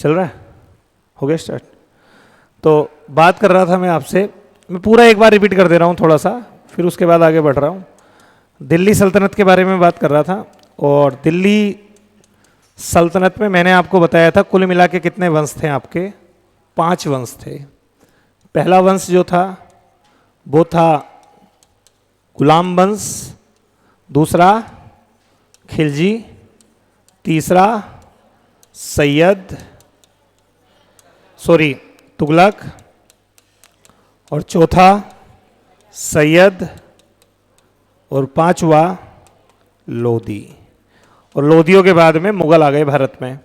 चल रहा है? हो गया स्टार्ट? तो बात कर रहा था मैं आपसे, मैं पूरा एक बार रिपीट कर दे रहा हूँ थोड़ा सा, फिर उसके बाद आगे बढ़ रहा हूँ। दिल्ली सल्तनत के बारे में बात कर रहा था, और दिल्ली सल्तनत में मैंने आपको बताया था कुल मिला के कितने वंश थे आपके? 5 वंश थे। पहला वंश जो था वो था गुलाम वंश, दूसरा खिलजी, तीसरा तुगलक, और चौथा सैयद, और 5वां लोधी। और लोधियों के बाद में मुगल आ गए भारत में।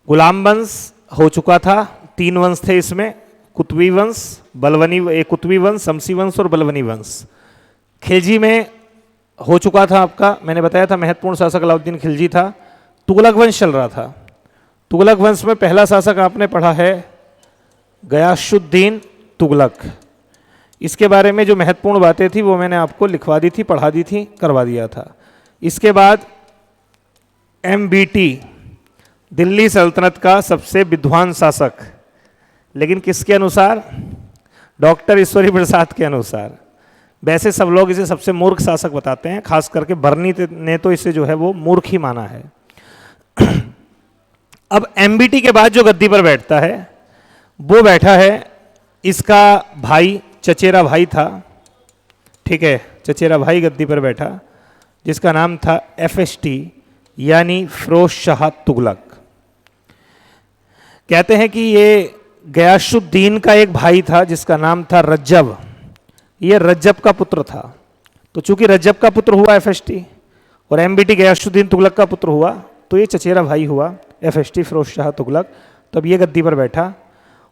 गुलाम वंश हो चुका था, 3 वंश थे इसमें, कुतुबी वंश, कुतुबी वंश, शमसी वंश और बलवनी वंश। खिलजी में हो चुका था आपका, मैंने बताया था महत्वपूर्ण शासक अलाउद्दीन खिलजी था। तुगलक वंश चल रहा था। तुगलक वंश में पहला शासक आपने पढ़ा है गयासुद्दीन तुगलक। इसके बारे में जो महत्वपूर्ण बातें थी वो मैंने आपको लिखवा दी थी, पढ़ा दी थी, करवा दिया था। इसके बाद MBT, दिल्ली सल्तनत का सबसे विद्वान शासक, लेकिन किसके अनुसार? डॉक्टर ईश्वरी प्रसाद के अनुसार। वैसे सब लोग इसे सबसे मूर्ख शासक बताते हैं, खास करके बर्नी ने तो इसे जो है वो मूर्ख ही माना है। अब MBT के बाद जो गद्दी पर बैठता है वो बैठा है, इसका भाई, चचेरा भाई था, ठीक है, चचेरा भाई गद्दी पर बैठा, जिसका नाम था FST यानी फिरोज शाह तुगलक। कहते हैं कि ये गयासुद्दीन का एक भाई था जिसका नाम था रज्जब, ये रज्जब का पुत्र था। तो चूंकि रज्जब का पुत्र हुआ FST और MBT गयासुद्दीन तुगलक का पुत्र हुआ, तो ये चचेरा भाई हुआ FST फिरोज शाह तुगलक। तब ये गद्दी पर बैठा,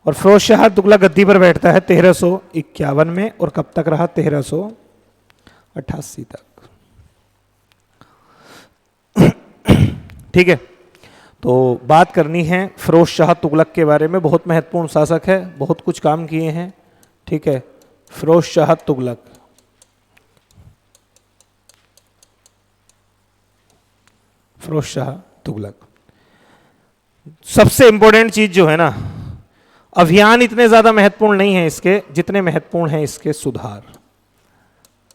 और फिरोज शाह तुगलक गद्दी पर बैठता है 1351 में, और कब तक रहा? 1388 तक। ठीक है, तो बात करनी है फिरोज शाह तुगलक के बारे में। बहुत महत्वपूर्ण शासक है, बहुत कुछ काम किए हैं, ठीक है। फिरोज शाह तुगलक, फिरोज शाह तुगलक। सबसे इंपॉर्टेंट चीज जो है ना, अभियान इतने ज्यादा महत्वपूर्ण नहीं है इसके जितने महत्वपूर्ण हैं इसके सुधार।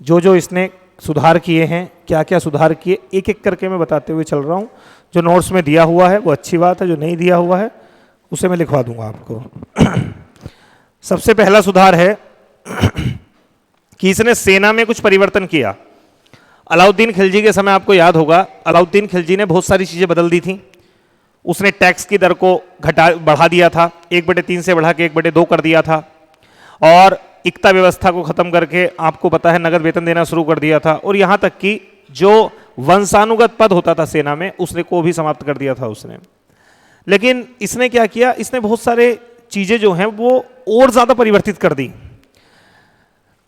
जो इसने सुधार किए हैं, क्या क्या सुधार किए, एक एक करके मैं बताते हुए चल रहा हूं। जो नोट्स में दिया हुआ है वो अच्छी बात है, जो नहीं दिया हुआ है उसे मैं लिखवा दूंगा आपको। सबसे पहला सुधार है कि इसने सेना में कुछ परिवर्तन किया। अलाउद्दीन खिलजी के समय आपको याद होगा, अलाउद्दीन खिलजी ने बहुत सारी चीजें बदल दी थी। उसने टैक्स की दर को बढ़ा दिया था, 1/3 से बढ़ा के 1/2 कर दिया था, और इक्ता व्यवस्था को खत्म करके आपको पता है नगद वेतन देना शुरू कर दिया था, और यहां तक कि जो वंशानुगत पद होता था सेना में उसने को भी समाप्त कर दिया था उसने। लेकिन इसने क्या किया, इसने बहुत सारे चीजें जो हैं वो और ज्यादा परिवर्तित कर दी।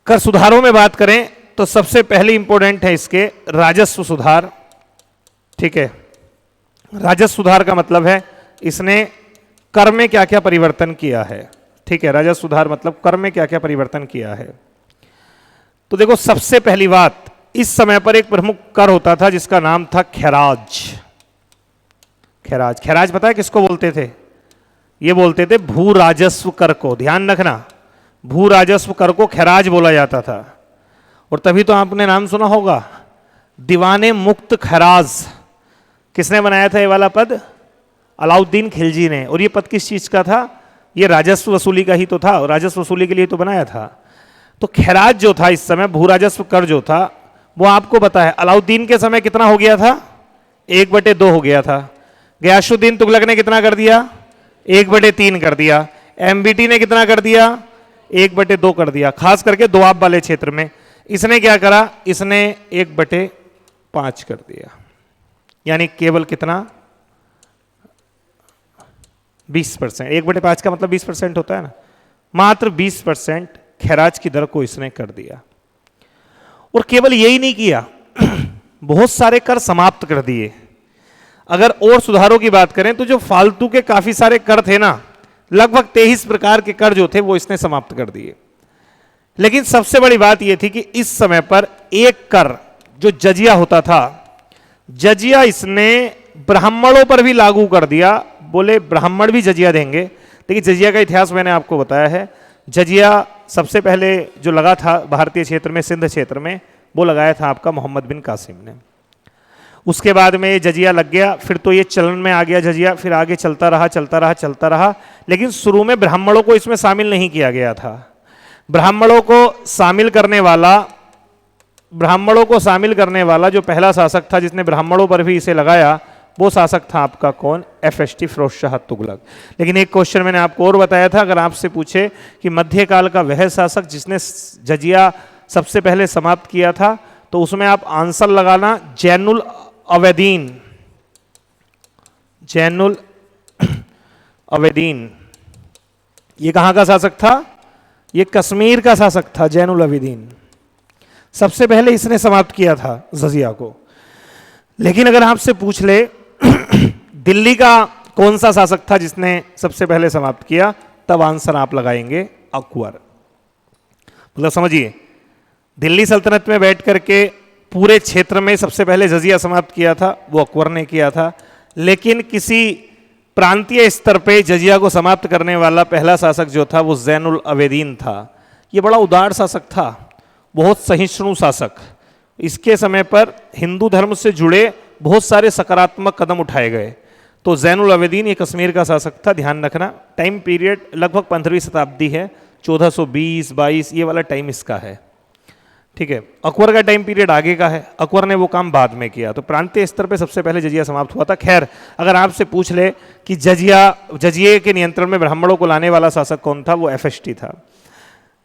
कर सुधारों में बात करें तो सबसे पहले इंपॉर्टेंट है इसके राजस्व सुधार, ठीक है। राजस्व सुधार का मतलब है इसने कर में क्या क्या परिवर्तन किया है, ठीक है। राजस्व सुधार मतलब कर में क्या क्या परिवर्तन किया है। तो देखो, सबसे पहली बात, इस समय पर एक प्रमुख कर होता था जिसका नाम था खैराज। खैराज, खैराज पता है किसको बोलते थे? ये बोलते थे भू राजस्व कर को। ध्यान रखना, भू राजस्व कर को खैराज बोला जाता था। और तभी तो आपने नाम सुना होगा दीवाने मुक्त खैराज। किसने बनाया था ये वाला पद? अलाउद्दीन खिलजी ने। और ये पद किस चीज का था? ये राजस्व वसूली का ही तो था, और राजस्व वसूली के लिए तो बनाया था। तो खैराज जो था इस समय, भू राजस्व कर जो था, वो आपको पता है अलाउद्दीन के समय कितना हो गया था? 1/2 हो गया था। गयासुद्दीन तुगलक ने कितना कर दिया? 1/3 कर दिया। MBT ने कितना कर दिया? 1/2 कर दिया। खास करके दोआब वाले क्षेत्र में इसने क्या करा? इसने 1/5 कर दिया। यानी केवल कितना? 20%। 1/5 का मतलब 20% होता है ना, मात्र 20% खैराज की दर को इसने कर दिया। और केवल यही नहीं किया, बहुत सारे कर समाप्त कर दिए। अगर और सुधारों की बात करें तो जो फालतू के काफी सारे कर थे ना, लगभग 23 प्रकार के कर जो थे वो इसने समाप्त कर दिए। लेकिन सबसे बड़ी बात यह थी कि इस समय पर एक कर जो जजिया होता था, जजिया इसने ब्राह्मणों पर भी लागू कर दिया। बोले ब्राह्मण भी जजिया देंगे। देखिए जजिया का इतिहास मैंने आपको बताया है। जजिया सबसे पहले जो लगा था भारतीय क्षेत्र में, सिंध क्षेत्र में, वो लगाया था आपका मोहम्मद बिन कासिम ने। उसके बाद में ये जजिया लग गया, फिर तो ये चलन में आ गया जजिया, फिर आगे चलता रहा चलता रहा चलता रहा। लेकिन शुरू में ब्राह्मणों को इसमें शामिल नहीं किया गया था। ब्राह्मणों को शामिल करने वाला जो पहला शासक था जिसने ब्राह्मणों पर भी इसे लगाया, वो शासक था आपका कौन? FST फिरोज शाह तुगलक। लेकिन एक क्वेश्चन मैंने आपको और बताया था, अगर आपसे पूछे कि मध्यकाल का वह शासक जिसने जजिया सबसे पहले समाप्त किया था, तो उसमें आप आंसर लगाना जैनुल अवेदीन। जैनुल अवेदीन ये कहां का शासक था? ये कश्मीर का शासक था। जैनुल अवेदीन सबसे पहले इसने समाप्त किया था जजिया को। लेकिन अगर आपसे पूछ ले दिल्ली का कौन सा शासक था जिसने सबसे पहले समाप्त किया, तब आंसर आप लगाएंगे अकबर। मतलब समझिए, दिल्ली सल्तनत में बैठ करके पूरे क्षेत्र में सबसे पहले जजिया समाप्त किया था वो अकबर ने किया था। लेकिन किसी प्रांतीय स्तर पे जजिया को समाप्त करने वाला पहला शासक जो था वो जैनुल अवेदीन था। ये बड़ा उदार शासक था, बहुत सहिष्णु शासक। इसके समय पर हिंदू धर्म से जुड़े बहुत सारे सकारात्मक कदम उठाए गए। तो जैनुल अवेदीन ये कश्मीर का शासक था। ध्यान रखना, टाइम पीरियड लगभग 15वीं शताब्दी है, 1420-22 ये वाला टाइम इसका है। ठीक है, अकबर का टाइम पीरियड आगे का है, अकबर ने वो काम बाद में किया। तो प्रांतीय स्तर पे सबसे पहले जजिया समाप्त हुआ था। खैर, अगर आपसे पूछ ले कि जजिए के नियंत्रण में ब्राह्मणों को लाने वाला शासक कौन था, वो FST था।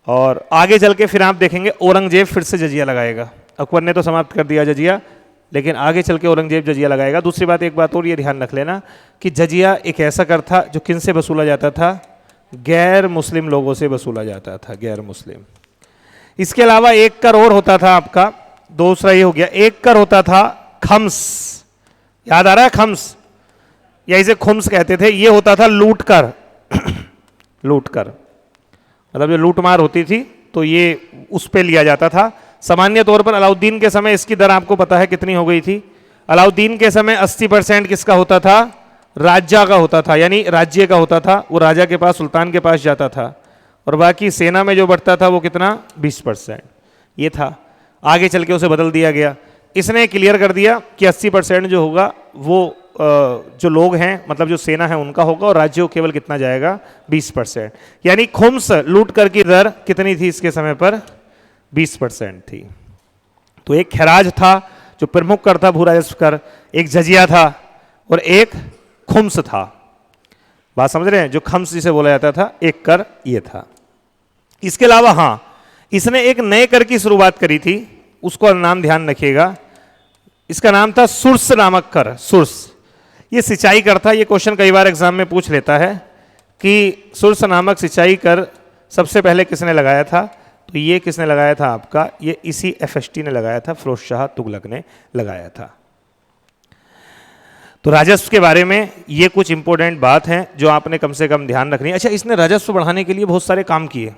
और आगे चल के फिर आप देखेंगे औरंगजेब फिर से जजिया लगाएगा। अकबर ने तो समाप्त कर दिया जजिया, लेकिन आगे चल के औरंगजेब जजिया लगाएगा। दूसरी बात, एक बात और ये ध्यान रख लेना कि जजिया एक ऐसा कर था जो किन से वसूला जाता था? गैर मुस्लिम लोगों से वसूला जाता था, गैर मुस्लिम। इसके अलावा एक कर और होता था आपका, दूसरा ये हो गया, एक कर होता था खम्स। याद आ रहा है खम्स, या इसे खुम्स कहते थे। ये होता था लूट कर। लूट कर मतलब जो लूटमार होती थी तो ये उस पे लिया जाता था। सामान्य तौर पर अलाउद्दीन के समय इसकी दर आपको पता है कितनी हो गई थी? अलाउद्दीन के समय 80% किसका होता था? राजा का होता था, यानी राज्य का होता था। वो राजा के पास, सुल्तान के पास जाता था। और बाकी सेना में जो बढ़ता था वो कितना? 20%। ये था। आगे चल के उसे बदल दिया गया। इसने क्लियर कर दिया कि 80% जो होगा वो जो लोग हैं, मतलब जो सेना है उनका होगा, और राज्य को केवल कितना जाएगा? 20%। यानी खुम्स लूट कर की दर कितनी थी इसके समय पर? 20% थी। तो एक खैराज था जो प्रमुख कर था भू राजस्व कर, एक जजिया था और एक खुम्स था। बात समझ रहे हैं? जो खम्स जिसे बोला जाता था, एक कर ये था। इसके अलावा हाँ, इसने एक नए कर की शुरुआत करी थी, उसको नाम ध्यान रखिएगा। इसका नाम था सुर्स नामक कर। सुर्स ये सिंचाई कर था। ये क्वेश्चन कई बार एग्जाम में पूछ लेता है कि सुर्स नामक सिंचाई कर सबसे पहले किसने लगाया था? तो ये किसने लगाया था आपका? ये इसी FST ने लगाया था, फिरोज शाह तुगलक ने लगाया था। तो राजस्व के बारे में ये कुछ इंपॉर्टेंट बात है जो आपने कम से कम ध्यान रखनी है। अच्छा, इसने राजस्व बढ़ाने के लिए बहुत सारे काम किए।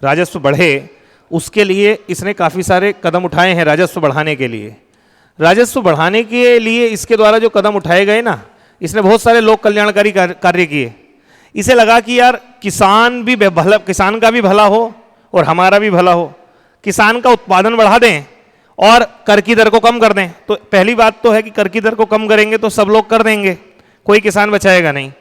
राजस्व बढ़े उसके लिए इसने काफ़ी सारे कदम उठाए हैं। राजस्व बढ़ाने के लिए, राजस्व बढ़ाने के लिए इसके द्वारा जो कदम उठाए गए ना, इसने बहुत सारे लोक कल्याणकारी कार्य किए। इसे लगा कि यार किसान का भी भला हो और हमारा भी भला हो। किसान का उत्पादन बढ़ा दें और कर की दर को कम कर दें। तो पहली बात तो है कि कर की दर को कम करेंगे तो सब लोग कर देंगे, कोई किसान बचाएगा नहीं।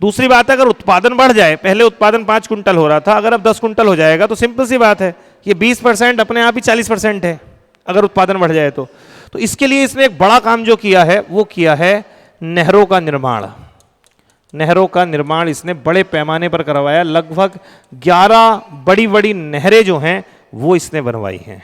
दूसरी बात है, अगर उत्पादन बढ़ जाए, पहले उत्पादन 5 कुंटल हो रहा था, अगर अब 10 कुंटल हो जाएगा तो सिंपल सी बात है, ये 20% अपने आप ही 40% है अगर उत्पादन बढ़ जाए तो। तो इसके लिए इसने एक बड़ा काम जो किया है वो किया है नहरों का निर्माण। नहरों का निर्माण इसने बड़े पैमाने पर करवाया। लगभग 11 बड़ी बड़ी नहरें जो हैं वो इसने बनवाई हैं।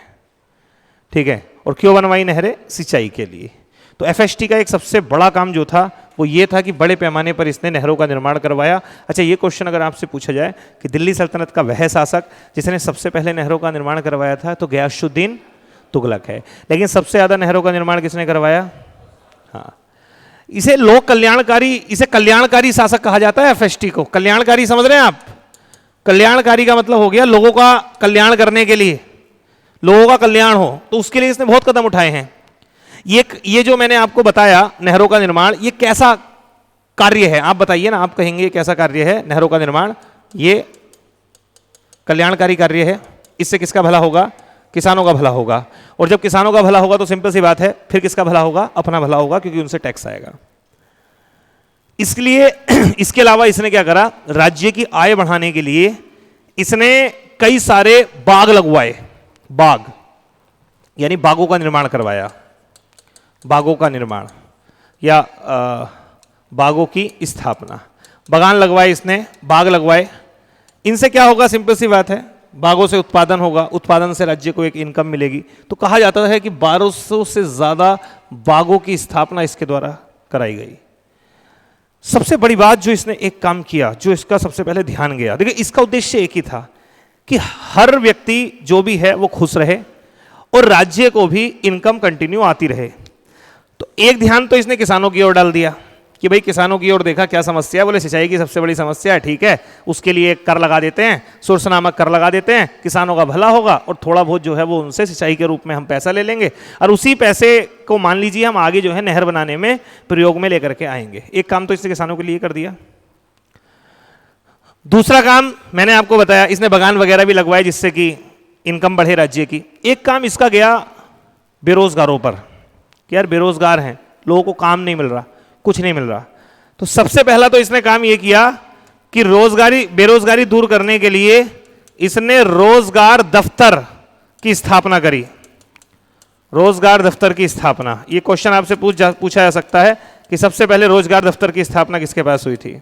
ठीक है, और क्यों बनवाई नहरें? सिंचाई के लिए। तो FST का एक सबसे बड़ा काम जो था वो ये था कि बड़े पैमाने पर इसने नहरों का निर्माण करवाया। अच्छा, ये क्वेश्चन अगर आपसे पूछा जाए कि दिल्ली सल्तनत का वह शासक जिसने सबसे पहले नहरों का निर्माण करवाया था, तो गयासुद्दीन तुगलक है। लेकिन सबसे ज्यादा नहरों का निर्माण किसने करवाया? हाँ, इसे लोक कल्याणकारी, इसे कल्याणकारी शासक कहा जाता है। FST को कल्याणकारी समझ रहे हैं आप? कल्याणकारी का मतलब हो गया लोगों का कल्याण करने के लिए, लोगों का कल्याण हो, तो उसके लिए इसने बहुत कदम उठाए हैं। ये जो मैंने आपको बताया नहरों का निर्माण, ये कैसा कार्य है, आप बताइए ना, आप कहेंगे कैसा कार्य है नहरों का निर्माण? ये कल्याणकारी कार्य है। इससे किसका भला होगा? किसानों का भला होगा। और जब किसानों का भला होगा तो सिंपल सी बात है, फिर किसका भला होगा? अपना भला होगा, क्योंकि उनसे टैक्स आएगा। इसलिए इसके अलावा इसने क्या करा? राज्य की आय बढ़ाने के लिए इसने कई सारे बाग लगवाए। बाग यानी बागों का निर्माण करवाया। बागों का निर्माण या बागों की स्थापना। बागान लगवाए इसने, बाग लगवाए। इनसे क्या होगा? सिंपल सी बात है, बागों से उत्पादन होगा, उत्पादन से राज्य को एक इनकम मिलेगी। तो कहा जाता है कि 1200 से ज्यादा बागों की स्थापना इसके द्वारा कराई गई। सबसे बड़ी बात जो इसने एक काम किया, जो इसका सबसे पहले ध्यान गया, देखिए इसका उद्देश्य एक ही था कि हर व्यक्ति जो भी है वो खुश रहे और राज्य को भी इनकम कंटिन्यू आती रहे। तो एक ध्यान तो इसने किसानों की ओर डाल दिया कि भाई किसानों की ओर देखा, क्या समस्या है? बोले सिंचाई की सबसे बड़ी समस्या है, ठीक है, उसके लिए कर लगा देते हैं, सोर्स नामक कर लगा देते हैं, किसानों का भला होगा और थोड़ा बहुत जो है वो उनसे सिंचाई के रूप में हम पैसा ले लेंगे और उसी पैसे को मान लीजिए हम आगे जो है नहर बनाने में प्रयोग में लेकर के आएंगे। एक काम तो इसने किसानों के लिए कर दिया। दूसरा काम मैंने आपको बताया, इसने बागान वगैरह भी लगवाए जिससे कि इनकम बढ़े राज्य की। एक काम इसका गया बेरोजगारों पर कि यार बेरोजगार हैं, लोगों को काम नहीं मिल रहा, कुछ नहीं मिल रहा। तो सबसे पहला तो इसने काम यह किया कि बेरोजगारी दूर करने के लिए इसने रोजगार दफ्तर की स्थापना करी। रोजगार दफ्तर की स्थापना, यह क्वेश्चन आपसे पूछा जा सकता है कि सबसे पहले रोजगार दफ्तर की स्थापना किसके पास हुई थी,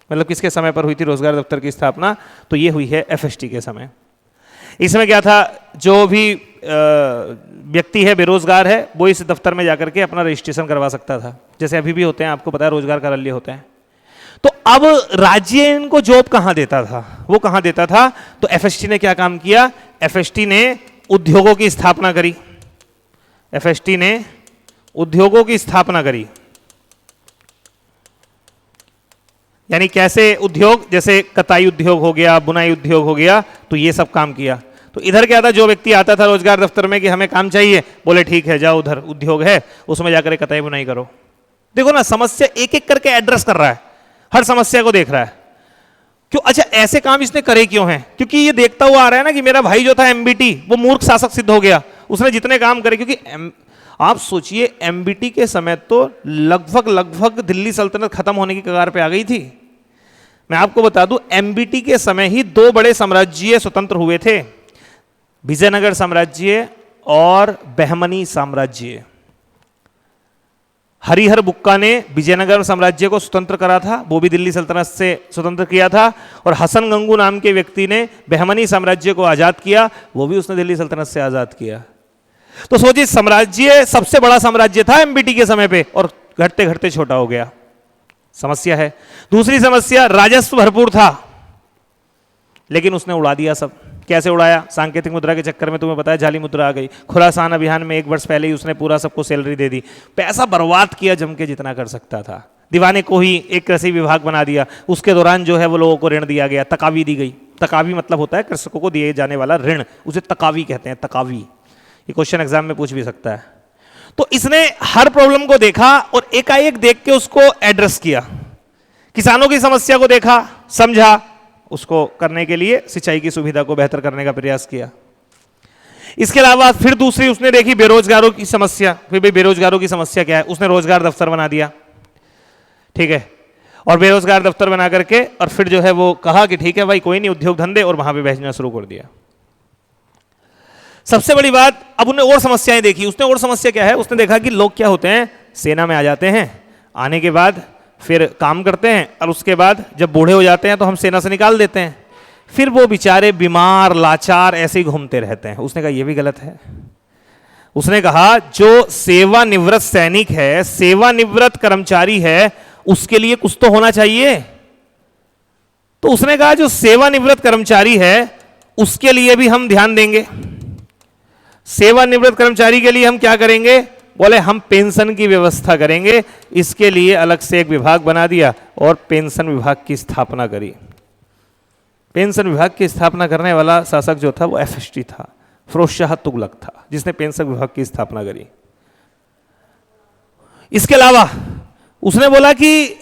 मतलब किसके समय पर हुई थी रोजगार दफ्तर की स्थापना? तो यह हुई है एफएसटी के समय। इसमें क्या था, जो भी व्यक्ति है बेरोजगार है वो इस दफ्तर में जाकर के अपना रजिस्ट्रेशन करवा सकता था, जैसे अभी भी होते हैं, आपको पता है रोजगार कार्यालय होते हैं। तो अब राज्य इनको जॉब कहां देता था? वो कहां देता था? तो एफएसटी ने क्या काम किया? एफएसटी ने उद्योगों की स्थापना करी। एफएसटी ने उद्योगों की स्थापना करी। यानी कैसे उद्योग? जैसे कताई उद्योग हो गया, बुनाई उद्योग हो गया, तो ये सब काम किया। तो इधर क्या था, जो व्यक्ति आता था रोजगार दफ्तर में कि हमें काम चाहिए, बोले ठीक है जाओ उधर उद्योग है उसमें जाकर कताई बुनाई करो। देखो ना, समस्या एक एक करके एड्रेस कर रहा है, हर समस्या को देख रहा है। क्यों? अच्छा, ऐसे काम इसने करे क्यों हैं? क्योंकि ये देखता हुआ आ रहा है ना कि मेरा भाई जो था एमबीटी वो मूर्ख शासक सिद्ध हो गया, उसने जितने काम करे। क्योंकि आप सोचिए एमबीटी के समय तो लगभग दिल्ली सल्तनत खत्म होने की कगार पे आ गई थी। मैं आपको बता दूं, एमबीटी के समय ही दो बड़े साम्राज्य स्वतंत्र हुए थे, विजयनगर साम्राज्य और बहमनी साम्राज्य। हरिहर बुक्का ने विजयनगर साम्राज्य को स्वतंत्र करा था, वो भी दिल्ली सल्तनत से स्वतंत्र किया था, और हसन गंगू नाम के व्यक्ति ने बहमनी साम्राज्य को आजाद किया, वो भी उसने दिल्ली सल्तनत से आजाद किया। तो सोचिए, साम्राज्य सबसे बड़ा साम्राज्य था एमबीटी के समय पे और घटते घटते छोटा हो गया। समस्या है। दूसरी समस्या, राजस्व भरपूर था लेकिन उसने उड़ा दिया सब। कैसे उड़ाया? सांकेतिक मुद्रा के चक्कर में, तुम्हें बताया जाली मुद्रा आ गई। खुरासान अभियान में 1 वर्ष पहले ही उसने पूरा सबको सैलरी दे दी, पैसा बर्बाद किया जम के जितना कर सकता था। दीवाने को ही एक कृषि विभाग बना दिया, उसके दौरान जो है वो लोगों को ऋण दिया गया, तकावी दी गई। तकावी मतलब होता है कृषकों को दिए जाने वाला ऋण, उसे तकावी कहते हैं, तकावी। ये क्वेश्चन एग्जाम में पूछ भी सकता है। तो इसने हर प्रॉब्लम को देखा और एकाएक देख के उसको एड्रेस किया। किसानों की समस्या को देखा, समझा, उसको करने के लिए सिंचाई की सुविधा को बेहतर करने का प्रयास किया। इसके अलावा फिर दूसरी उसने देखी बेरोजगारों की समस्या। फिर भाई बेरोजगारों की समस्या क्या है? उसने रोजगार दफ्तर बना दिया, ठीक है, और बेरोजगार दफ्तर बना करके और फिर जो है वो कहा कि ठीक है भाई कोई नहीं, उद्योग धंधे, और वहां पे भेजना शुरू कर दिया। सबसे बड़ी बात, अब उन्हें और समस्याएं देखी। उसने और समस्या क्या है? उसने देखा कि लोग क्या होते हैं, सेना में आ जाते हैं, आने के बाद फिर काम करते हैं और उसके बाद जब बूढ़े हो जाते हैं तो हम सेना से निकाल देते हैं, फिर वो बेचारे बीमार लाचार ऐसे ही घूमते रहते हैं। उसने कहा ये भी गलत है। उसने कहा जो सेवानिवृत्त सैनिक है, सेवानिवृत्त कर्मचारी है, उसके लिए कुछ तो होना चाहिए। तो उसने कहा जो सेवानिवृत्त कर्मचारी है उसके लिए भी हम ध्यान देंगे। सेवानिवृत्त कर्मचारी के लिए हम क्या करेंगे? बोले हम पेंशन की व्यवस्था करेंगे। इसके लिए अलग से एक विभाग बना दिया और पेंशन विभाग की स्थापना करी। पेंशन विभाग की स्थापना करने वाला शासक जो था वो एफएसटी था, फिरोज शाह तुगलक था, जिसने पेंशन विभाग की स्थापना करी। इसके अलावा उसने बोला कि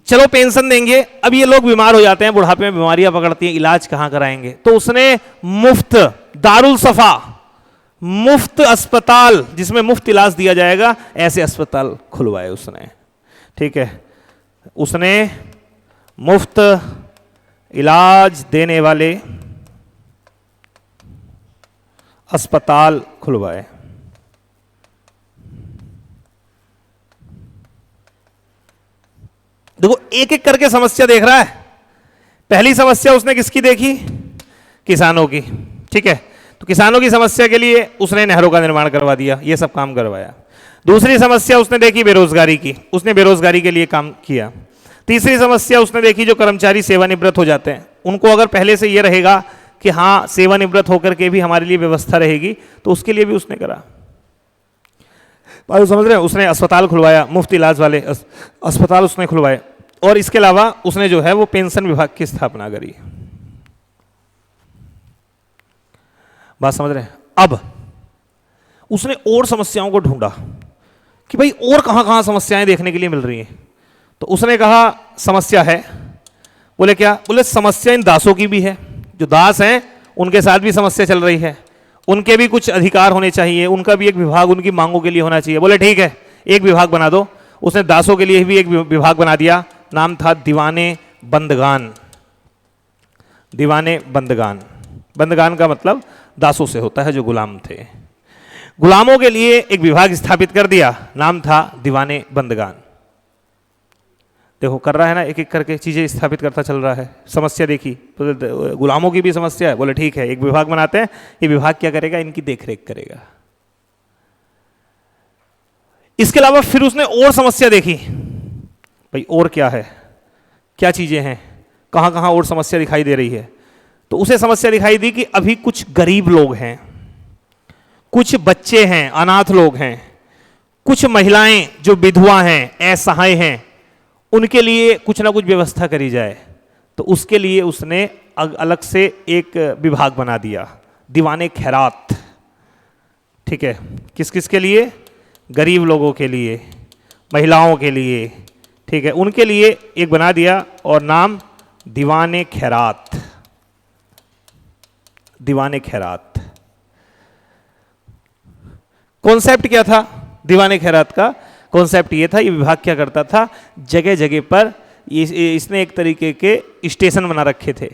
चलो पेंशन देंगे, अब ये लोग बीमार हो जाते हैं, बुढ़ापे में बीमारियां पकड़ती हैं, इलाज कहां कराएंगे? तो उसने मुफ्त दारुल सफा, मुफ्त अस्पताल जिसमें मुफ्त इलाज दिया जाएगा, ऐसे अस्पताल खुलवाए उसने। ठीक है, उसने मुफ्त इलाज देने वाले अस्पताल खुलवाए। देखो एक एक करके समस्या देख रहा है। पहली समस्या उसने किसकी देखी? किसानों की। ठीक है, तो किसानों की समस्या के लिए उसने नहरों का निर्माण करवा दिया, ये सब काम करवाया। दूसरी समस्या उसने देखी बेरोजगारी की, उसने बेरोजगारी के लिए काम किया। तीसरी समस्या उसने देखी जो कर्मचारी सेवानिवृत्त हो जाते हैं, उनको अगर पहले से ये रहेगा कि हाँ सेवानिवृत्त होकर के भी हमारे लिए व्यवस्था रहेगी, तो उसके लिए भी उसने करा। समझ रहे हैं? उसने अस्पताल खुलवाया, मुफ्त इलाज वाले अस्पताल उसने खुलवाए, और इसके अलावा उसने जो है वो पेंशन विभाग की स्थापना करी। बात समझ रहे हैं? अब उसने और समस्याओं को ढूंढा कि भाई और कहां कहां समस्याएं देखने के लिए मिल रही हैं। तो उसने कहा समस्या है। बोले क्या? बोले समस्या इन दासों की भी है, जो दास हैं उनके साथ भी समस्या चल रही है, उनके भी कुछ अधिकार होने चाहिए, उनका भी एक विभाग उनकी मांगों के लिए होना चाहिए। बोले ठीक है, एक विभाग बना दो। उसने दासों के लिए भी एक विभाग बना दिया, नाम था दीवाने बंदगान। दीवाने बंदगान, बंदगान का मतलब दासों से होता है जो गुलाम थे। गुलामों के लिए एक विभाग स्थापित कर दिया, नाम था दीवाने बंदगान। देखो कर रहा है ना, एक एक करके चीजें स्थापित करता चल रहा है। समस्या देखी, तो गुलामों की भी समस्या है। बोले ठीक है, एक विभाग बनाते हैं, ये विभाग क्या करेगा? इनकी देखरेख करेगा। इसके अलावा फिर उसने और समस्या देखी, भाई और क्या है, क्या चीजें हैं, कहां कहां और समस्या दिखाई दे रही है। तो उसे समस्या दिखाई दी कि अभी कुछ गरीब लोग हैं, कुछ बच्चे हैं, अनाथ लोग हैं, कुछ महिलाएं जो विधवा हैं, असहाय हैं, उनके लिए कुछ ना कुछ व्यवस्था करी जाए। तो उसके लिए उसने अलग से एक विभाग बना दिया, दीवाने खैरात। ठीक है, किस किस के लिए? गरीब लोगों के लिए, महिलाओं के लिए। ठीक है, उनके लिए एक बना दिया, और नाम दीवाने खैरात। दीवाने खैरात कॉन्सेप्ट क्या था? दीवाने खैरात का कॉन्सेप्ट ये था, ये विभाग क्या करता था, जगह जगह पर इसने एक तरीके के स्टेशन बना रखे थे।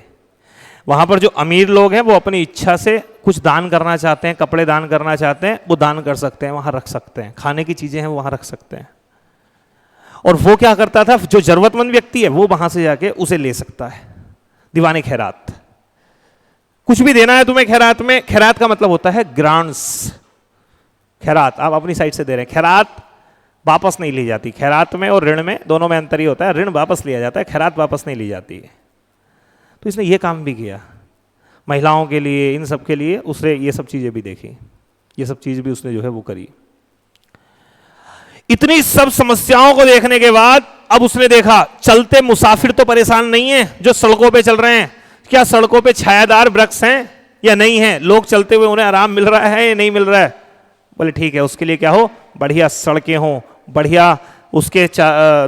वहां पर जो अमीर लोग हैं वो अपनी इच्छा से कुछ दान करना चाहते हैं, कपड़े दान करना चाहते हैं, वो दान कर सकते हैं, वहां रख सकते हैं। खाने की चीजें हैं वो वहां रख सकते हैं। और वो क्या करता था, जो जरूरतमंद व्यक्ति है वो वहां से जाके उसे ले सकता है। दीवाने खैरात, कुछ भी देना है तुम्हें खैरात में। खैरात का मतलब होता है ग्रांट्स। खैरात आप अपनी साइड से दे रहे हैं, खैरात वापस नहीं ली जाती। खैरात में और ऋण में दोनों में अंतर ही होता है, ऋण वापस लिया जाता है, खैरात वापस नहीं ली जाती है। तो इसने ये काम भी किया, महिलाओं के लिए, इन सब के लिए उसने ये सब चीजें भी देखी, ये सब चीज भी उसने जो है वो करी। इतनी सब समस्याओं को देखने के बाद अब उसने देखा चलते मुसाफिर तो परेशान नहीं है जो सड़कों पे चल रहे हैं। क्या सड़कों पे छायादार वृक्ष हैं या नहीं है? लोग चलते हुए उन्हें आराम मिल रहा है या नहीं मिल रहा है? बोले ठीक है, उसके लिए क्या हो, बढ़िया सड़कें हों, बढ़िया उसके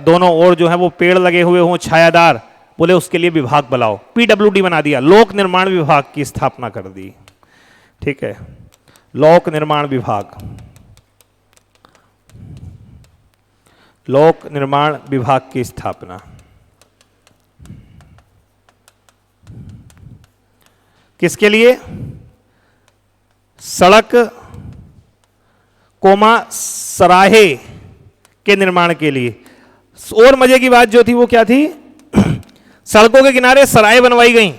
दोनों ओर जो है वो पेड़ लगे हुए हों छायादार। बोले उसके लिए विभाग बनाओ, पीडब्ल्यूडी बना दिया, लोक निर्माण विभाग की स्थापना कर दी। ठीक है, लोक निर्माण विभाग, लोक निर्माण विभाग की स्थापना। किसके लिए? सड़क कोमा सराहे के निर्माण के लिए। और मजे की बात जो थी वो क्या थी, सड़कों के किनारे सराय बनवाई गई।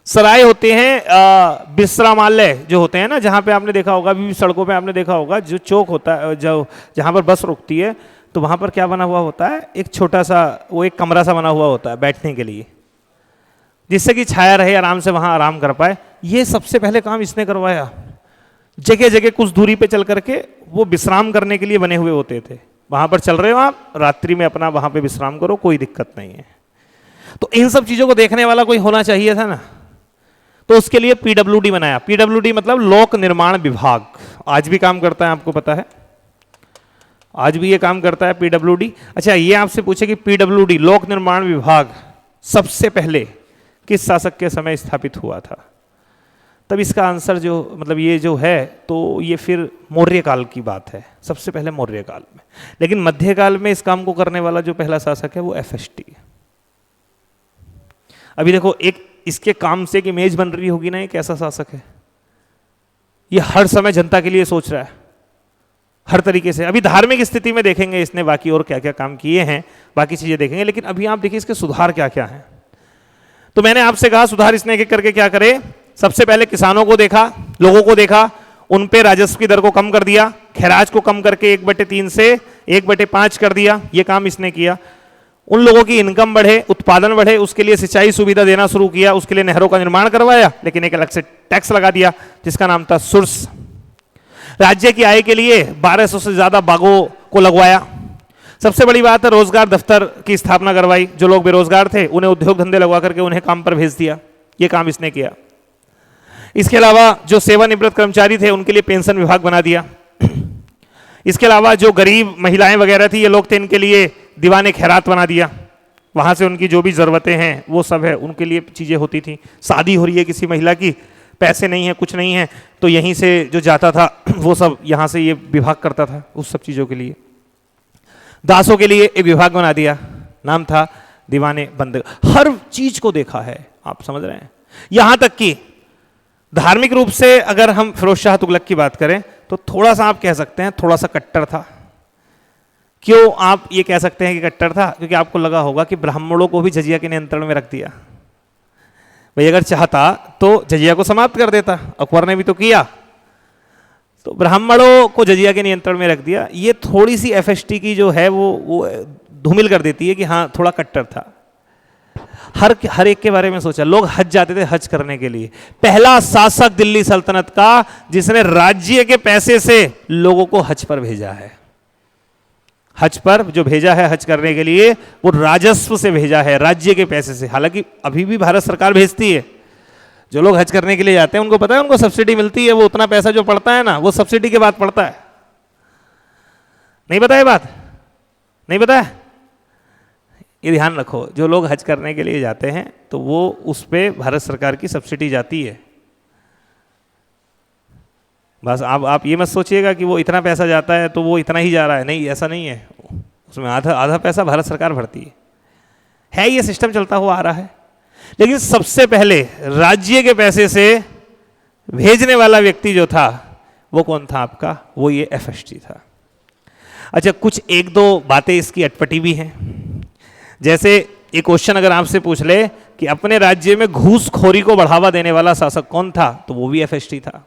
सराय होते हैं विश्रामालय जो होते हैं ना, जहां पे आपने देखा होगा, अभी सड़कों पे आपने देखा होगा, जो चौक होता है, जो जहां पर बस रुकती है, तो वहां पर क्या बना हुआ होता है, एक छोटा सा वो एक कमरा सा बना हुआ होता है बैठने के लिए, जिससे कि छाया रहे, आराम से वहां आराम कर पाए। ये सबसे पहले काम इसने करवाया। जगह जगह कुछ दूरी पे चल करके वो विश्राम करने के लिए बने हुए होते थे। वहां पर चल रहे हो आप, रात्रि में अपना वहां पे विश्राम करो, कोई दिक्कत नहीं है। तो इन सब चीजों को देखने वाला कोई होना चाहिए था ना, तो उसके लिए पीडब्ल्यूडी बनाया। पीडब्ल्यूडी मतलब लोक निर्माण विभाग, आज भी काम करता है, आपको पता है, आज भी ये काम करता है पीडब्ल्यूडी। अच्छा, ये आपसे पूछे कि पीडब्ल्यूडी लोक निर्माण विभाग सबसे पहले किस शासक के समय स्थापित हुआ था, तब इसका आंसर जो मतलब ये जो है तो ये फिर मौर्य काल की बात है, सबसे पहले मौर्य काल में। लेकिन मध्यकाल में इस काम को करने वाला जो पहला शासक है वो एफएसटी है। अभी देखो, एक इसके काम से एक इमेज बन रही होगी ना, एक ऐसा शासक है, ये हर समय जनता के लिए सोच रहा है हर तरीके से। अभी धार्मिक स्थिति में देखेंगे इसने बाकी और क्या क्या काम किए हैं, बाकी चीजें देखेंगे, लेकिन अभी आप देखिए इसके सुधार क्या क्या हैं। तो मैंने आपसे कहा सुधार इसने एक एक करके क्या करे। सबसे पहले किसानों को देखा, लोगों को देखा, उन पे राजस्व की दर को कम कर दिया, खैराज को कम करके 1/3 से 1/5 कर दिया, ये काम इसने किया। उन लोगों की इनकम बढ़े, उत्पादन बढ़े, उसके लिए सिंचाई सुविधा देना शुरू किया, उसके लिए नहरों का निर्माण करवाया, लेकिन एक अलग से टैक्स लगा दिया जिसका नाम था सुर्स। राज्य की आय के लिए 1200 से ज्यादा बागों को लगवाया। सबसे बड़ी बात है, रोजगार दफ्तर की स्थापना करवाई, जो लोग बेरोजगार थे उन्हें उद्योग धंधे लगवा करके उन्हें काम पर भेज दिया, ये काम इसने किया। इसके अलावा जो सेवानिवृत्त कर्मचारी थे उनके लिए पेंशन विभाग बना दिया। इसके अलावा जो गरीब महिलाएं वगैरह थी, ये लोग थे, इनके लिए दीवाने खैरात बना दिया, वहां से उनकी जो भी जरूरतें हैं वो सब है उनके लिए चीजें होती थी। शादी हो रही है किसी महिला की, पैसे नहीं है, कुछ नहीं है, तो यहीं से जो जाता था वो सब यहाँ से ये विभाग करता था उस सब चीजों के लिए। दासों के लिए एक विभाग बना दिया, नाम था दीवाने बंद। हर चीज को देखा है, आप समझ रहे हैं। यहां तक कि धार्मिक रूप से अगर हम फिरोज शाह तुगलक की बात करें तो थोड़ा सा आप कह सकते हैं थोड़ा सा कट्टर था। क्यों आप ये कह सकते हैं कि कट्टर था? क्योंकि आपको लगा होगा कि ब्राह्मणों को भी जजिया के नियंत्रण में रख दिया। भाई अगर चाहता तो जजिया को समाप्त कर देता, अकबर ने भी तो किया, तो ब्राह्मणों को जजिया के नियंत्रण में रख दिया। ये थोड़ी सी एफएसटी की जो है वो धूमिल कर देती है कि हाँ थोड़ा कट्टर था। हर एक के बारे में सोचा। लोग हज जाते थे हज करने के लिए। पहला शासक दिल्ली सल्तनत का जिसने राज्य के पैसे से लोगों को हज पर भेजा है। हज पर जो भेजा है हज करने के लिए वो राजस्व से भेजा है, राज्य के पैसे से। हालांकि अभी भी भारत सरकार भेजती है। जो लोग हज करने के लिए जाते हैं उनको पता है उनको सब्सिडी मिलती है, वो उतना पैसा जो पड़ता है ना वो सब्सिडी के बाद पड़ता है। नहीं पता है बात? नहीं पता है? ये ध्यान रखो, जो लोग हज करने के लिए जाते हैं तो वो उस पर भारत सरकार की सब्सिडी जाती है। बस आप ये मत सोचिएगा कि वो इतना पैसा जाता है तो वो इतना ही जा रहा है, नहीं, ऐसा नहीं है। उसमें आधा पैसा भारत सरकार भरती है। ये सिस्टम चलता हुआ आ रहा है। लेकिन सबसे पहले राज्य के पैसे से भेजने वाला व्यक्ति जो था वो कौन था आपका? वो ये एफएसटी था। अच्छा, कुछ एक दो बातें इसकी अटपटी भी हैं। जैसे एक क्वेश्चन अगर आपसे पूछ ले कि अपने राज्य में घूसखोरी को बढ़ावा देने वाला शासक कौन था, तो वो भी एफएसटी था।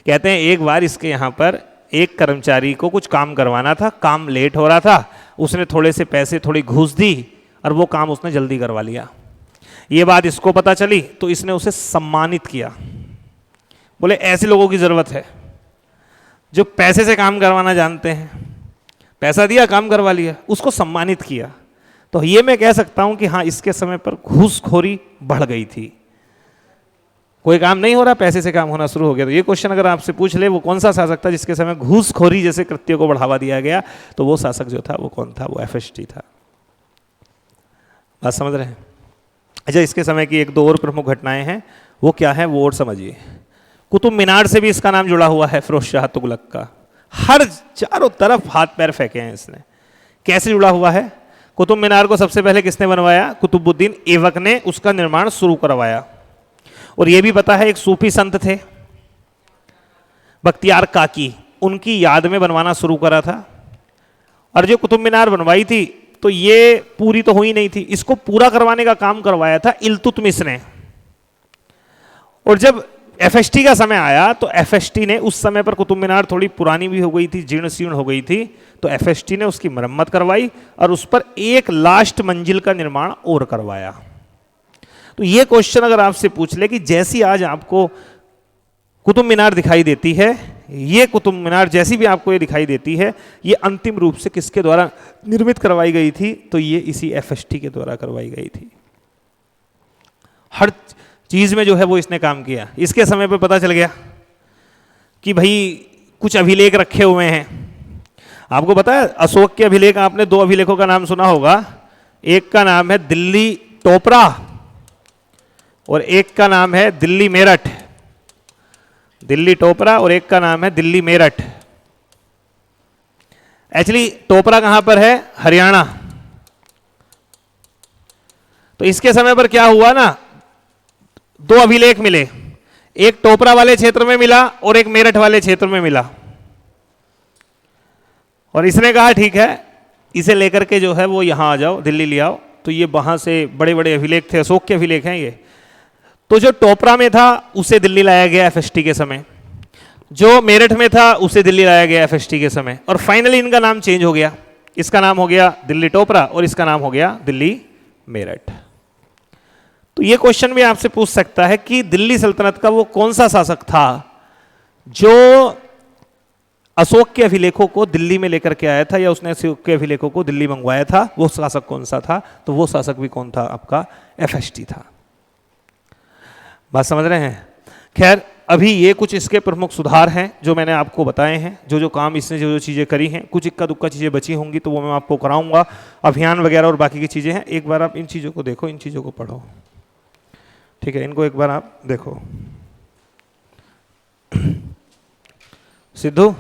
कहते हैं एक बार इसके यहाँ पर एक कर्मचारी को कुछ काम करवाना था, काम लेट हो रहा था, उसने थोड़े से पैसे थोड़ी घूस दी और वो काम उसने जल्दी करवा लिया। ये बात इसको पता चली तो इसने उसे सम्मानित किया। बोले ऐसे लोगों की जरूरत है जो पैसे से काम करवाना जानते हैं। पैसा दिया, काम करवा लिया, उसको सम्मानित किया। तो ये मैं कह सकता हूं कि हाँ, इसके समय पर घूसखोरी बढ़ गई थी। कोई काम नहीं हो रहा, पैसे से काम होना शुरू हो गया। तो ये क्वेश्चन अगर आपसे पूछ ले वो कौन सा शासक था जिसके समय घूसखोरी जैसे कृत्यों को बढ़ावा दिया गया, तो वो शासक जो था वो कौन था? वो एफएसटी था। बात समझ रहे हैं? अच्छा, इसके समय की एक दो और प्रमुख घटनाएं हैं, वो क्या है वो और समझिए। कुतुब मीनार से भी इसका नाम जुड़ा हुआ है, फिरोज शाह तुगलक का। हर चारों तरफ हाथ पैर फेंके हैं इसने। कैसे जुड़ा हुआ है? कुतुब मीनार को सबसे पहले किसने बनवाया? कुतुबुद्दीन ऐबक ने उसका निर्माण शुरू करवाया। और यह भी पता है एक सूफी संत थे बख्तियार काकी, उनकी याद में बनवाना शुरू करा था। और जो कुतुब मीनार बनवाई थी तो ये पूरी तो हुई नहीं थी, इसको पूरा करवाने का काम करवाया था इल्तुतमिश ने। और जब एफएसटी का समय आया तो एफएसटी ने, उस समय पर कुतुब मीनार थोड़ी पुरानी भी हो गई थी, जीर्ण शीर्ण हो गई थी, तो एफएसटी ने उसकी मरम्मत करवाई और उस पर एक लास्ट मंजिल का निर्माण और करवाया। तो ये क्वेश्चन अगर आपसे पूछ ले कि जैसी आज आपको कुतुब मीनार दिखाई देती है, ये कुतुब मीनार जैसी भी आपको ये दिखाई देती है, ये अंतिम रूप से किसके द्वारा निर्मित करवाई गई थी? तो ये इसी एफएसटी के द्वारा करवाई गई थी। हर चीज में जो है वो इसने काम किया। इसके समय पे पता चल गया कि भाई कुछ अभिलेख रखे हुए हैं। आपको पता है अशोक के अभिलेख, आपने दो अभिलेखों का नाम सुना होगा, एक का नाम है दिल्ली टोपरा और एक का नाम है दिल्ली मेरठ। दिल्ली टोपरा और एक का नाम है दिल्ली मेरठ। एक्चुअली टोपरा कहां पर है? हरियाणा। तो इसके समय पर क्या हुआ ना, दो अभिलेख मिले, एक टोपरा वाले क्षेत्र में मिला और एक मेरठ वाले क्षेत्र में मिला। और इसने कहा ठीक है, इसे लेकर के जो है वो यहां आ जाओ, दिल्ली ले आओ। तो ये वहां से बड़े बड़े अभिलेख थे, अशोक के अभिलेख हैं ये। तो जो टोपरा में था उसे दिल्ली लाया गया एफएसटी के समय, जो मेरठ में था उसे दिल्ली लाया गया एफएसटी के समय, और फाइनली इनका नाम चेंज हो गया। इसका नाम हो गया दिल्ली टोपरा और इसका नाम हो गया दिल्ली मेरठ। तो ये क्वेश्चन भी आपसे पूछ सकता है कि दिल्ली सल्तनत का वो कौन सा शासक था जो अशोक के अभिलेखों को दिल्ली में लेकर के आया था, या उसने अशोक के अभिलेखों को दिल्ली मंगवाया था, वो शासक कौन सा था? तो वो शासक भी कौन था? आपका एफएसटी था। बात समझ रहे हैं? खैर, अभी ये कुछ इसके प्रमुख सुधार हैं जो मैंने आपको बताए हैं, जो जो काम इसने जो जो चीज़ें करी हैं। कुछ इक्का दुक्का चीज़ें बची होंगी तो वो मैं आपको कराऊंगा, अभियान वगैरह और बाकी की चीज़ें हैं। एक बार आप इन चीज़ों को देखो, इन चीज़ों को पढ़ो, ठीक है? इनको एक बार आप देखो। सिद्धू